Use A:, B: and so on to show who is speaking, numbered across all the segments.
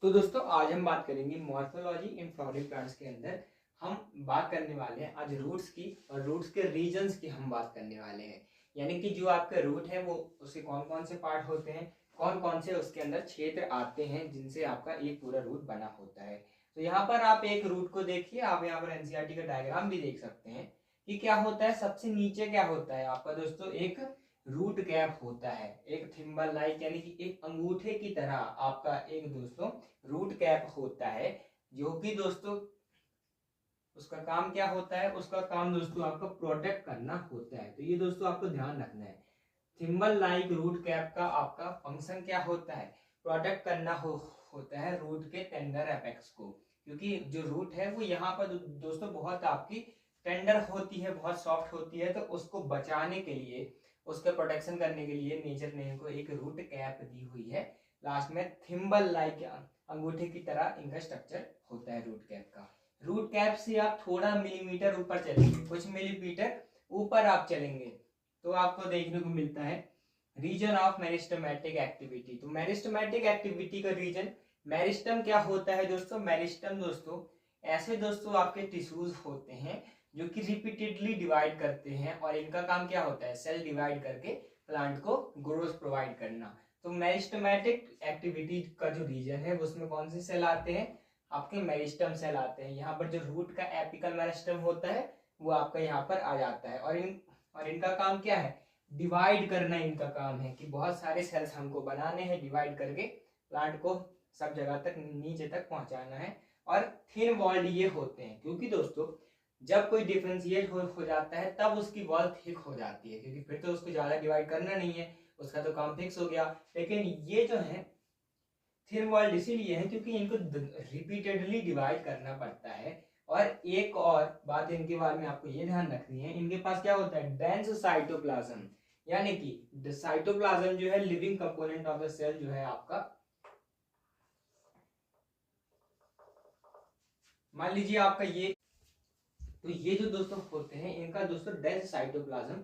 A: तो दोस्तों आज हम बात करेंगे मॉर्फोलॉजी इन फ्लोरिक प्लांट्स के अंदर। हम बात करने वाले हैं आज रूट्स की, और रूट्स के रीजन्स की हम बात करने वाले हैं। यानी कि जो आपका रूट है वो उसके कौन कौन से पार्ट होते हैं, कौन कौन से उसके अंदर क्षेत्र आते हैं जिनसे आपका एक पूरा रूट बना होता है। तो यहाँ पर आप एक रूट को देखिए, आप यहाँ पर एनसीईआरटी का डायग्राम भी देख सकते हैं कि क्या होता है। सबसे नीचे क्या होता है आपका दोस्तों, एक रूट कैप होता है, एक थिम्बल लाइक यानी कि एक अंगूठे की तरह आपका एक दोस्तों रूट कैप होता है। जो कि दोस्तों उसका काम क्या होता है, उसका काम दोस्तों आपका प्रोटेक्ट करना होता है। तो ये दोस्तों आपको ध्यान रखना है, थिम्बल लाइक रूट कैप का आपका फंक्शन क्या होता है, प्रोटेक्ट करना होता है रूट के टेंडर एपेक्स को। क्योंकि जो रूट है वो यहाँ पर दोस्तों बहुत आपकी टेंडर होती है, बहुत सॉफ्ट होती है, तो उसको बचाने के लिए, उसके प्रोटेक्शन करने के लिए नेचर ने इनको एक रूट कैप दी हुई है। लास्ट में थिम्बल लाइक अंगूठे की तरह इनका स्ट्रक्चर होता है रूट कैप का। रूट कैप से आप थोड़ा मिलीमीटर ऊपर चलेंगे, कुछ मिलीमीटर ऊपर आप चलेंगे तो आपको देखने को मिलता है रीजन ऑफ मेरिस्टेमेटिक एक्टिविटी। तो मेरिस्टेमेटिक एक्टिविटी का रीजन, मेरिस्टम क्या होता है दोस्तों, मेरिस्टम दोस्तों ऐसे दोस्तों आपके टिश्यूज होते हैं जो कि रिपीटेडली डिवाइड करते हैं, और इनका काम क्या होता है, सेल डिवाइड करके प्लांट को ग्रोथ प्रोवाइड करना। तो मेरिस्टेमेटिक एक्टिविटी का जो रीजन है उसमें कौन से सेल आते हैं, आपके मेरिस्टम सेल आते हैं। यहाँ पर जो रूट का एपिकल मेरिस्टम होता है वो आपका यहाँ पर आ जाता है, और इनका काम क्या है, डिवाइड करना इनका काम है कि बहुत सारे सेल्स हमको बनाने हैं, डिवाइड करके प्लांट को सब जगह तक नीचे तक पहुंचाना है। और थिन वॉल्ड ये होते हैं क्योंकि दोस्तों जब कोई डिफरेंशिएट हो जाता है तब उसकी वॉल थिक हो जाती है, क्योंकि फिर तो उसको ज्यादा डिवाइड करना नहीं है, उसका तो काम फिक्स हो गया। लेकिन ये जो है थिन वॉल्ड इसीलिए है क्योंकि इनको रिपीटेडली डिवाइड करना पड़ता है। और एक और बात इनके बारे में आपको ये ध्यान रखनी है, इनके पास क्या होता है, डेंस साइटोप्लाज्म। यानी कि साइटोप्लाज्म जो है living component of the cell जो है आपका, मान लीजिए आपका ये, तो ये जो दोस्तों होते हैं इनका दोस्तों डेंस साइटोप्लाज्म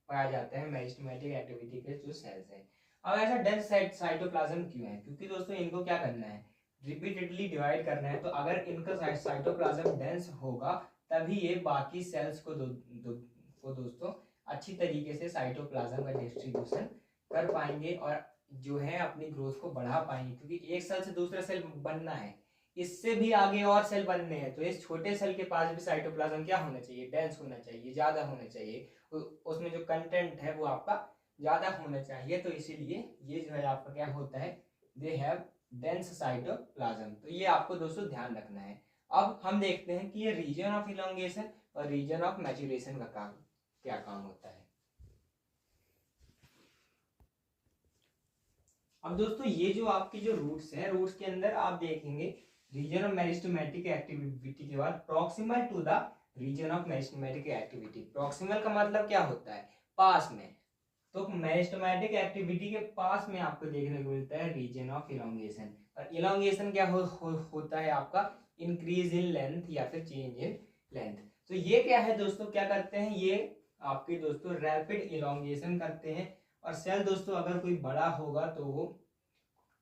A: पाया जाता है मेरिस्टेमेटिक एक्टिविटी के जो सेल्स हैं। अब ऐसा डेंस साइटोप्लाज्म क्यों है, क्योंकि दोस्तों इनको क्या करना है, रिपीटेडली डिवाइड करना है। तो अगर इनका साइटोप्लाज्म डेंस होगा तभी ये बाकी सेल्स को दोस्तों अच्छी तरीके से साइटोप्लाज्म का डिस्ट्रीब्यूशन कर पाएंगे और जो है अपनी ग्रोथ को बढ़ा पाएंगे। क्योंकि एक सेल से दूसरा सेल बनना है, इससे भी आगे और सेल बनने हैं, तो इस छोटे सेल के पास भी साइटोप्लाज्म क्या होना चाहिए, डेंस होना चाहिए, ज्यादा होना चाहिए, उसमें जो कंटेंट है वो आपका ज्यादा होना चाहिए। तो इसीलिए ये जो है आपका क्या होता है, दे हैव डेंस साइटोप्लाज्म। तो ये आपको दोस्तों ध्यान रखना है। अब हम देखते हैं कि ये रीजन ऑफ इलोंगेशन और रीजन ऑफ मैच्योरेशन का काम क्या काम होता है। अब दोस्तों ये जो आपकी जो रूट्स हैं, रूट्स के अंदर आप देखेंगे रीजन ऑफ मेरिस्टेमेटिक एक्टिविटी के बाद proximal to the region of meristematic activity. Proximal का मतलब क्या होता है, पास में। तो मेरिस्टेमेटिक एक्टिविटी के पास में आपको देखने को मिलता है रीजन ऑफ इलोंगेशन। और इलोंगेशन क्या होता है आपका, इंक्रीज इन लेंथ या फिर चेंज इन लेंथ। तो ये क्या है दोस्तों, क्या करते हैं, ये आपके दोस्तों रैपिड इलोंगेशन करते हैं। और सेल दोस्तों अगर कोई बड़ा होगा तो वो,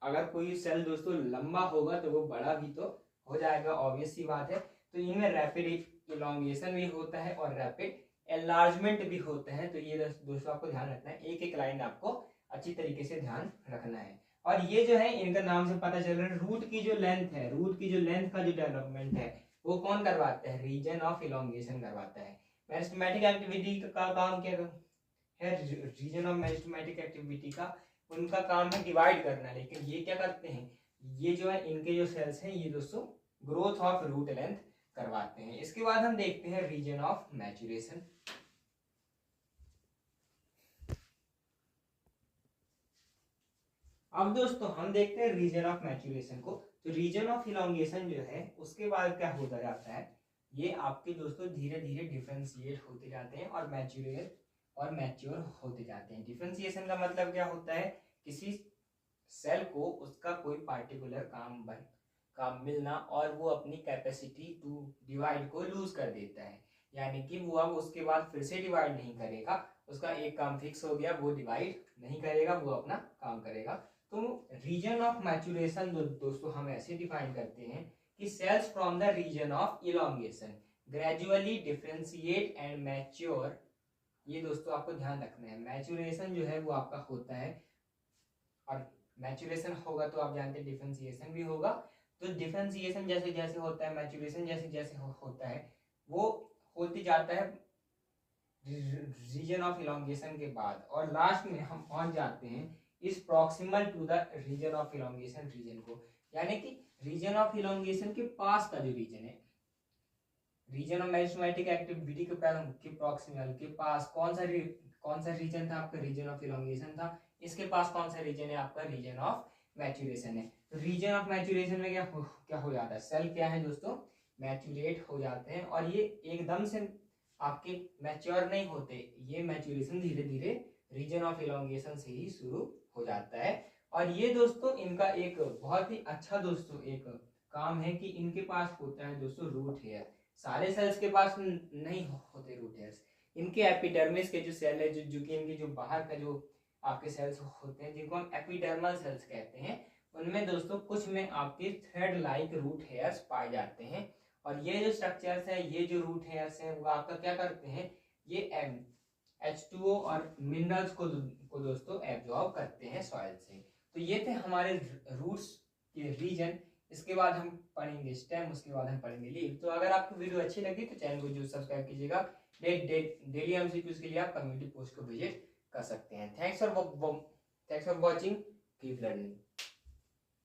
A: अगर कोई सेल दोस्तों लंबा होगा तो वो बड़ा भी तो हो जाएगा, ऑब्वियस सी बात है। तो इनमें रैपिड इलोंगेशन भी होता है और रैपिड एनलार्जमेंट भी होते हैं। तो ये दोस्तों आपको ध्यान रखना है, एक एक लाइन आपको अच्छी तरीके से ध्यान रखना है। और ये जो है इनका नाम से पता चल रहा है, रूट की जो लेंथ है, रूट की जो लेंथ का जो डेवलपमेंट है वो कौन करवाता है, रीजन ऑफ इलोंगेशन करवाता है। मेरिस्टेमेटिक एक्टिविटी का काम क्या है, रीजन ऑफ मेरिस्टेमेटिक एक्टिविटी का उनका काम है डिवाइड करना। लेकिन ये क्या करते हैं, ये जो है इनके जो सेल्स हैं ये दोस्तों ग्रोथ ऑफ रूट लेंथ करवाते हैं। इसके बाद हम देखते हैं रीजन ऑफ मैच्योरेशन। अब दोस्तों हम देखते हैं रीजन ऑफ मैच्योरेशन को। तो रीजन ऑफ इलोंगेशन जो है उसके बाद क्या होता जाता है, ये आपके दोस्तों धीरे धीरे डिफरेंशिएट होते जाते हैं और मैच्योर होते जाते हैं। डिफरेंशिएशन का मतलब क्या होता है, किसी सेल को उसका कोई पार्टिकुलर काम मिलना और वो अपनी कैपेसिटी टू डिवाइड को लूज कर देता है। यानी कि वो अब उसके बाद फिर से डिवाइड नहीं करेगा, उसका एक काम फिक्स हो गया, वो डिवाइड नहीं करेगा, वो अपना काम करेगा तो रीजन ऑफ मैचुरेशन दोस्तों हम ऐसे डिफाइन करते हैं कि cells from the region of elongation gradually differentiate and mature. ये दोस्तों आपको ध्यान रखना है, मैचुरेशन जो है वो आपका होता है, और मैचुरेशन होगा तो आप जानते हैं डिफरेंशिएशन भी होगा। तो डिफरेंशिएशन जैसे जैसे होता है, मैचुरेशन जैसे जैसे होता है, वो होती जाता है रीजन ऑफ इलोंगेशन के बाद, और लास्ट में हम पहुंच जाते हैं इस proximal to the region of elongation region को, यानी कि रीजन ऑफ इलोंगेशन के पास का जो रीजन है, रीजन ऑफ मेरिस्टेमेटिक एक्टिविटी के प्रॉक्सिमल के पास कौन सा रीजन था आपका, रीजन ऑफ इलोंगेशन था। इसके पास कौन सा रीजन है आपका, रीजन ऑफ मैचुरेशन है। तो रीजन ऑफ मैचुरेशन में क्या हो जाता है, सेल क्या है दोस्तों, मैचुरेट हो जाते हैं, और ये एकदम से आपके मैच्योर नहीं होते, ये मैचुरेशन धीरे धीरे रीजन ऑफ इलोंगेशन से ही शुरू हो जाता है। और ये दोस्तों इनका एक बहुत ही अच्छा दोस्तों एक काम है कि इनके पास होता है दोस्तों रूट हेयर। सारे सेल्स के पास नहीं होते रूट हेयर्स, इनके एपिडर्मिस के जो सेल है, जो कि इनके जो बाहर का जो आपके सेल्स होते हैं, जिनको हम एपिडर्मल सेल्स कहते हैं, उनमें दोस्तों कुछ में आपके थ्रेड लाइक रूट हेयर्स पाए जाते हैं। और ये जो स्ट्रक्चर्स है, ये जो रूट हेयर्स है, वो आपका क्या करते हैं, ये H2O और मिनरल्स को दोस्तों एब्जॉर्ब करते हैं सॉइल से। तो ये थे हमारे रूट्स के रीजन। इसके बाद हम पढ़ेंगे स्टेम, उसके बाद हम पढ़ेंगे लीफ। तो अगर आपको वीडियो अच्छी लगी तो चैनल को जो सब्सक्राइब कीजिएगा। डेली एमसीक्यूज के लिए आप कम्युनिटी पोस्ट को विजिट कर सकते हैं। Thanks for watching, keep learning.